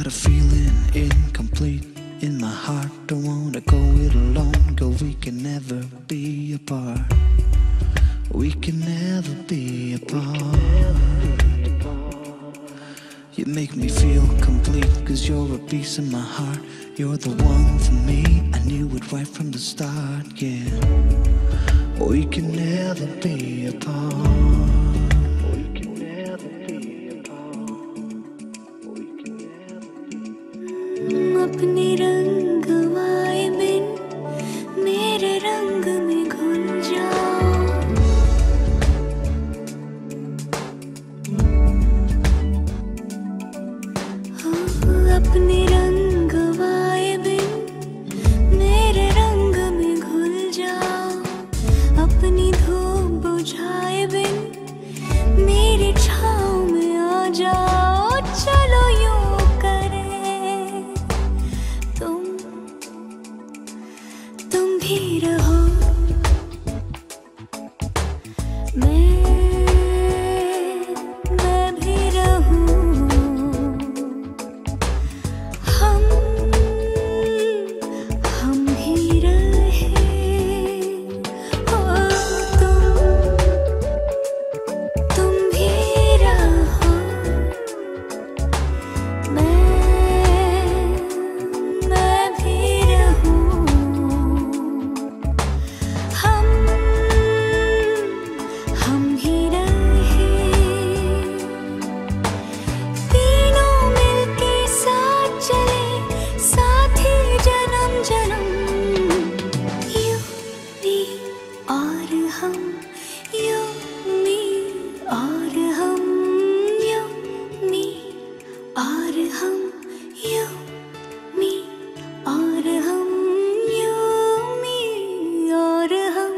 got a feeling incomplete in my heart. Don't wanna go it alone. Go, we can never be apart. We can never be apart. You make me feel complete, 'cause you're a piece of my heart. You're the one for me, I knew it right from the start, yeah. We can never be apart. We can never be apart. We can never be. अपने रंग वाए बिन मेरे रंग में घुल जाओ. अपने रंग वाए बिन मेरे रंग में घुल जाओ. अपनी धूप बुझाए बिन मेरी छाँव में आ जाओ. चलो यूं करें तुम भी रहो. मैं भी रहूं. हम ही रहे. तुम भी रहो. मैं भी रहूं. हम ही रहे. तीनों मिलके साथ चले, साथी जन्म जन्म. यू मी और हम, यू मी और हम, यू मी और हम, यू मी और हम, यू मी और हम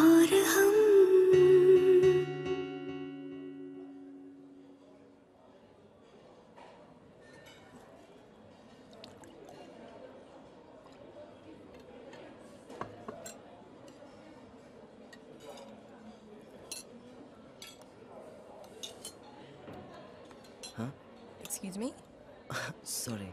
और हम. Excuse me? Sorry.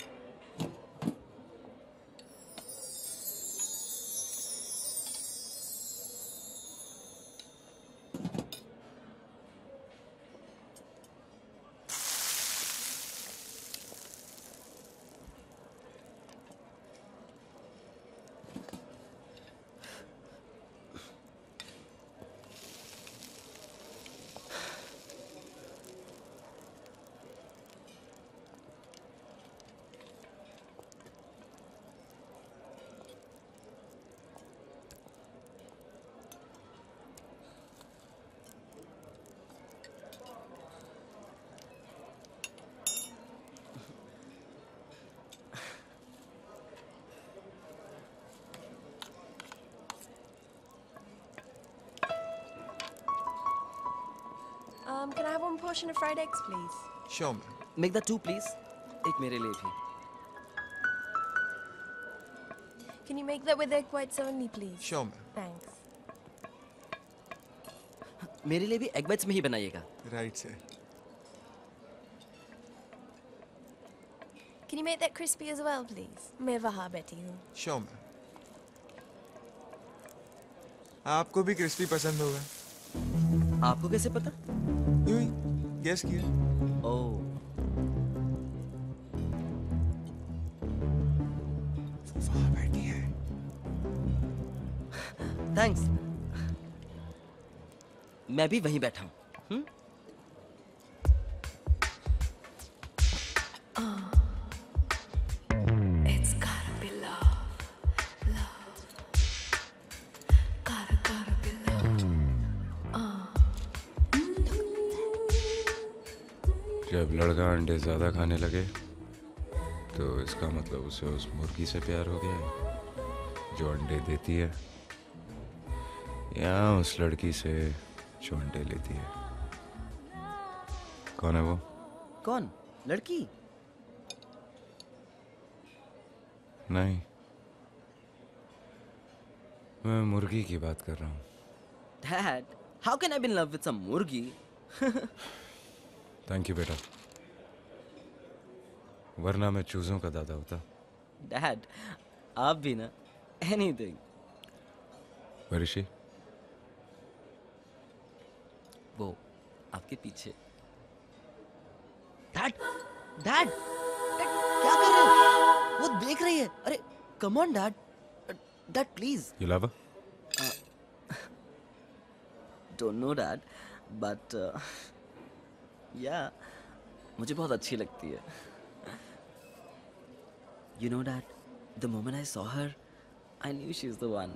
Can I have one portion of fried eggs, please? Sure, ma'am. Make that 2, please. एक मेरे लिए भी. Can you make that with egg whites only, please? Sure, ma'am. Thanks. मेरे लिए भी egg whites में ही बनाइएगा. Right, sir. Can you make that crispy as well, please? मैं वहाँ बैठी हूँ. Sure, ma'am. आपको भी क्रिस्पी पसंद होगा. आपको कैसे पता? यूं ही गेस किया. ओह. वहाँ बैठी है. थैंक्स. मैं भी वहीं बैठा हूँ. It's gotta be love, love. Gotta be love. जब लड़का अंडे ज़्यादा खाने लगे तो इसका मतलब उसे उस मुर्गी से प्यार हो गया है जो अंडे देती है, या उस लड़की से जो अंडे लेती है. कौन है वो? कौन? लड़की? नहीं, मैं मुर्गी की बात कर रहा हूँ. Dad, how can I be in love with some मुर्गी? थैंक यू बेटा. वरना मैं चूजों का दादा होता। डैड, आप भी ना, एनीथिंग। Where is she? वो आपके पीछे। डैड, डैड, क्या कर रहे हो? वो देख रही है। अरे come on dad, dad please. You love her? Don't know dad, but या मुझे बहुत अच्छी लगती है। You know dad, the moment I saw her, I knew she's the one.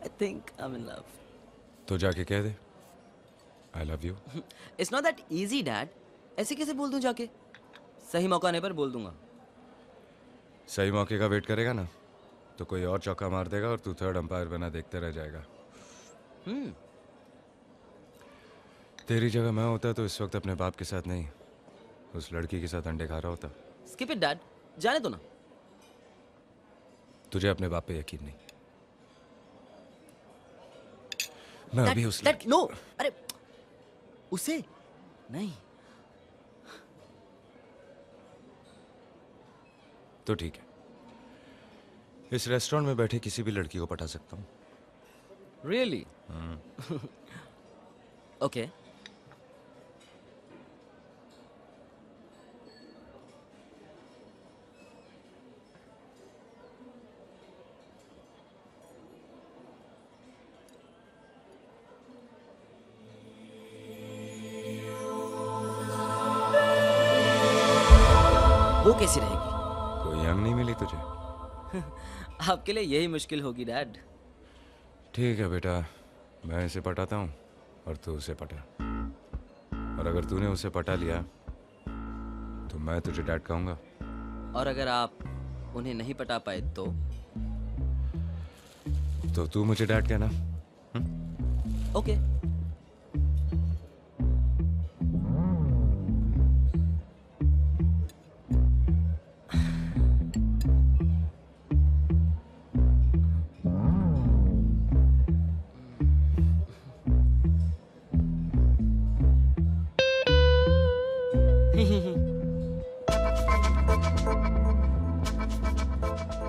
I think I'm in love. तो जाके कह दे I love you. It's not that easy dad. ऐसे कैसे बोल दूं जाके? सही मौका आने पर बोल दूंगा। सही मौके का वेट करेगा ना तो कोई और चौका मार देगा और तू थर्ड अंपायर बना देखते रह जाएगा। तेरी जगह मैं होता तो इस वक्त अपने बाप के साथ नहीं उस लड़की के साथ अंडे खा रहा होता। Skip it dad. जाने दो ना। तुझे अपने बाप पे यकीन नहीं। मैं अभी उस Dad, no. अरे उसे नहीं। तो ठीक है इस रेस्टोरेंट में बैठे किसी भी लड़की को पटा सकता हूँ। Really? Okay. वो कैसी रहेगी? कोई यंग नहीं मिली तुझे? आपके लिए यही मुश्किल होगी डैड। ठीक है बेटा मैं इसे पटाता हूँ और तू उसे पटा और अगर तूने उसे पटा लिया तो मैं तुझे डैड कहूँगा। और अगर आप उन्हें नहीं पटा पाए तो तू मुझे डैड कहना। ओके।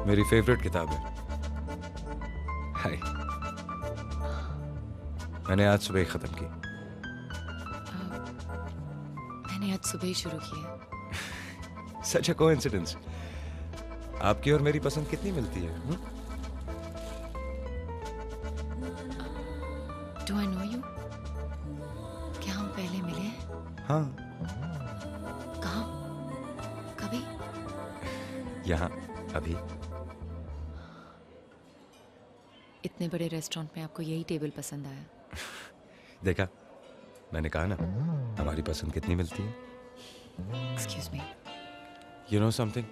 मेरी फेवरेट किताब है। हाय मैंने आज सुबह ही खत्म की। मैंने आज सुबह ही शुरू की है। सच अ कोइंसिडेंस। आपकी और मेरी पसंद कितनी मिलती है? Do I know you? क्या हम पहले मिले हैं? हाँ कहाँ? कभी? यहाँ अभी। इतने बड़े रेस्टोरेंट में आपको यही टेबल पसंद आया? देखा मैंने कहा ना हमारी पसंद कितनी मिलती है। Excuse me. You know something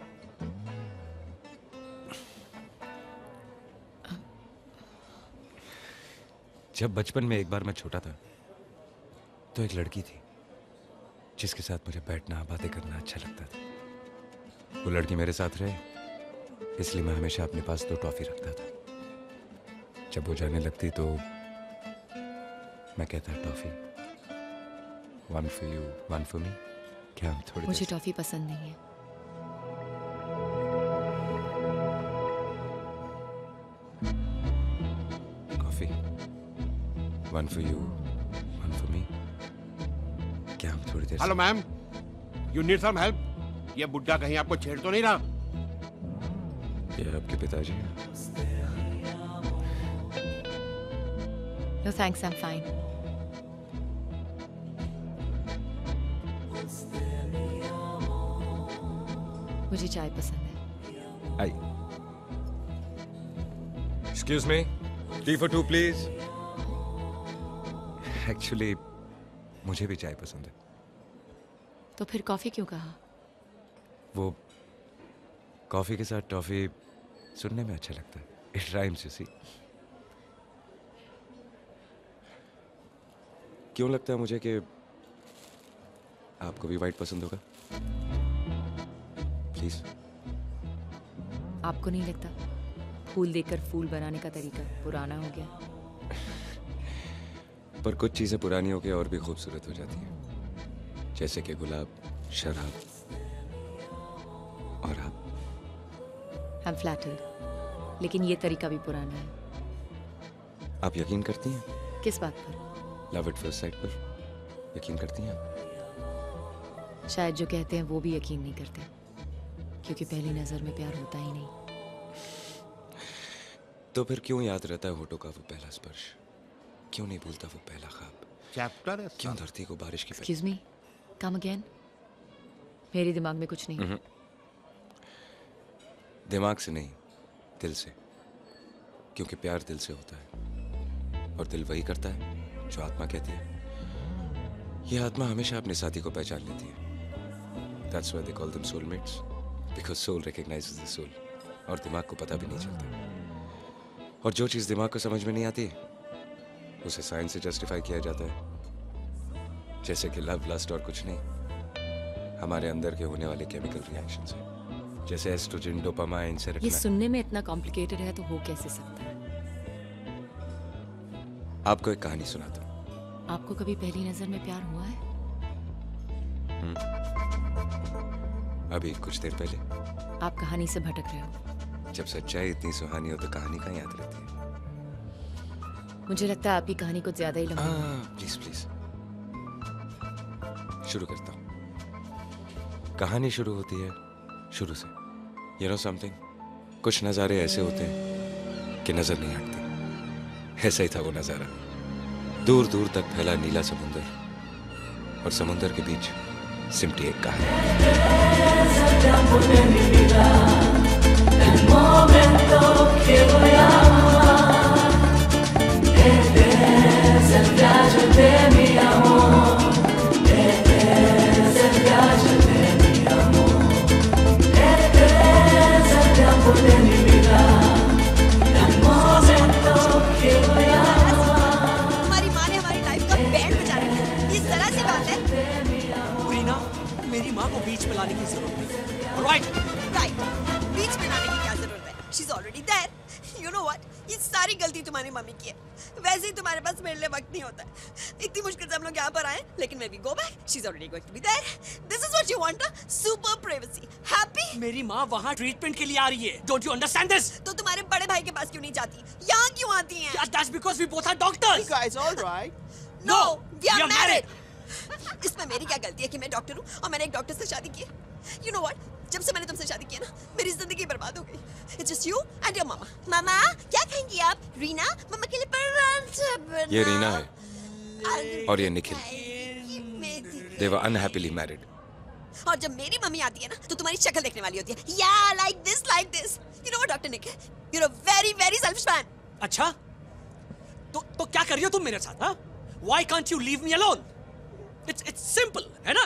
जब बचपन में एक बार मैं छोटा था तो एक लड़की थी जिसके साथ मुझे बैठना बातें करना अच्छा लगता था। वो लड़की मेरे साथ रहे इसलिए मैं हमेशा अपने पास 2 टॉफी रखता था। जब वो जाने लगती तो मैं कहता toffee 1 for you 1 for me। क्या हम थोड़ी मुझे देर से- टॉफी पसंद नहीं है। Coffee 1 for you 1 for me। क्या हम थोड़ी देर hello ma'am, you need some help? ये बुड्ढा कहीं आपको छेड़ तो नहीं रहा? से- ये आपके पिताजी हैं? No thanks, I am fine. मुझे चाय पसंद है। I excuse me tea for 2 please. Actually मुझे भी चाय पसंद है। तो फिर कॉफी क्यों कहा? वो कॉफी के साथ टॉफी सुनने में अच्छा लगता है। It rhymes you see. क्यों लगता है मुझे कि आपको भी वाइट पसंद होगा? प्लीज। आपको नहीं लगता फूल देखकर फूल बनाने का तरीका पुराना हो गया? पर कुछ चीजें पुरानी होकर और भी खूबसूरत हो जाती हैं, जैसे कि गुलाब, शराब, I'm flattered. लेकिन ये तरीका भी पुराना है। आप यकीन करती हैं? किस बात पर? लव एट फर्स्ट साइट पर यकीन करती हैं आप? शायद जो कहते हैं वो भी यकीन नहीं करते, क्योंकि पहली नजर में प्यार होता ही नहीं। तो फिर क्यों याद रहता है होठों का वो पहला स्पर्श? क्यों नहीं भूलता वो पहला ख्वाब? चैप्टर है। क्यों धरती को बारिश की Excuse me, come again? मेरे दिमाग में कुछ नहीं। दिमाग से नहीं, दिल से। क्योंकि प्यार दिल से होता है और दिल वही करता है जो आत्मा कहती है। ये आत्मा हमेशा अपने साथी को पहचान लेती है। That's why they call them soulmates, because soul recognizes the soul. और दिमाग को पता भी नहीं चलता। और जो चीज़ दिमाग को समझ में नहीं आती उसे साइंस से जस्टिफाई किया जाता है, जैसे कि लव, लस्ट और कुछ नहीं, हमारे अंदर के होने वाले केमिकल रिएक्शंस हैं, जैसे एस्ट्रोजन, डोपामाइन, ये सेरोटोनिन। सुनने में इतना कॉम्प्लिकेटेड है तो हो कैसे सकता है? आपको एक कहानी सुनाता हूँ। आपको कभी पहली नजर में प्यार हुआ है? अभी कुछ देर पहले। आप कहानी से भटक रहे हो। जब सच्चाई इतनी सुहानी हो तो कहानी कहाँ याद रहती है? मुझे लगता है आपकी कहानी कुछ ज्यादा ही लंबी है। प्लीज प्लीज शुरू करता हूँ। कहानी शुरू होती है शुरू से। You know something? कुछ नज़ारे ऐसे होते हैं कि नजर नहीं हटते। ऐसा ही था वो नज़ारा। दूर दूर तक फैला नीला समुंदर और समुंदर के बीच सिमटी एक कहानी। हमारी माँ ने हमारी लाइफ का बैंड बजा रखा है। ये जरा सी बात है। रीना, मेरी माँ को बीच में लाने की जरूरत नहीं। राइट बीच में लाने की क्या जरूरत है? She's already there. You know what? ये सारी गलती तुम्हारी मम्मी की है। वैसे ही तुम्हारे पास मेरे लिए वक्त नहीं होता है। इतनी मुश्किल से हम लोग यहाँ पर आए, लेकिन when we go back, she's already going to be there. This is what you want, super privacy. Happy? मेरी माँ वहाँ ट्रीटमेंट के लिए आ रही है। Don't you understand this? तो तुम्हारे बड़े भाई के पास क्यों नहीं जाती? यहाँ क्यों आती हैं? Yeah, that's because we both are doctors. You guys all right? No, we are you're married. इसमें मेरी क्या गलती है कि मैं डॉक्टर हूँ और मैंने एक डॉक्टर से शादी की है? You know what? जब से मैंने तुमसे शादी की है ना, मेरी जिंदगी बर्बाद हो गई। It's just you and your mama. मामा, क्या खाएंगी आप? रीना, मम्मा के लिए पराठा बना। ये रीना है और ये Nikhil. They were unhappily married. और जब मेरी मम्मी आती है ना, तो तुम्हारी शक्ल देखने वाली होती है। Yeah, like this. You know what, Dr. Nick? You're a very, very selfish man. अच्छा? तो क्या कर रही हो तुम मेरे साथ? हाँ? Why can't you leave me alone? It's simple, है ना?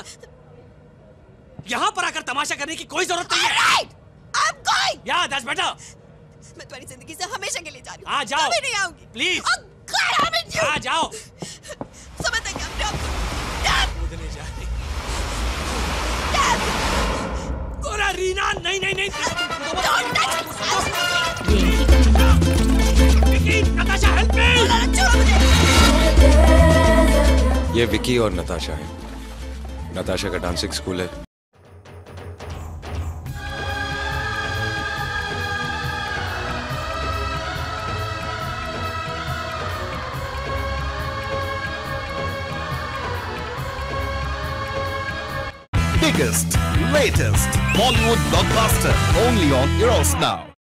यहाँ पर आकर तमाशा करने की कोई जरूरत नहीं है। Alright, I'm going. Yeah, that's better. मैं तुम्हारी जिंदगी से हमेशा के लिए जा रही हूँ। आ जाओ। कभी नहीं आऊंगी। Please. Oh God, I'm in you. आ जाओ। समझ तक अपने आप को। कूदने जा रही। गोरा रीना, नहीं। Don't touch me. Vicky, Natasha, help me. छोड़ो मुझे। ये विकी और नताशा है। नताशा का डांसिंग स्कूल है। Biggest, latest Bollywood blockbuster only on Eros Now.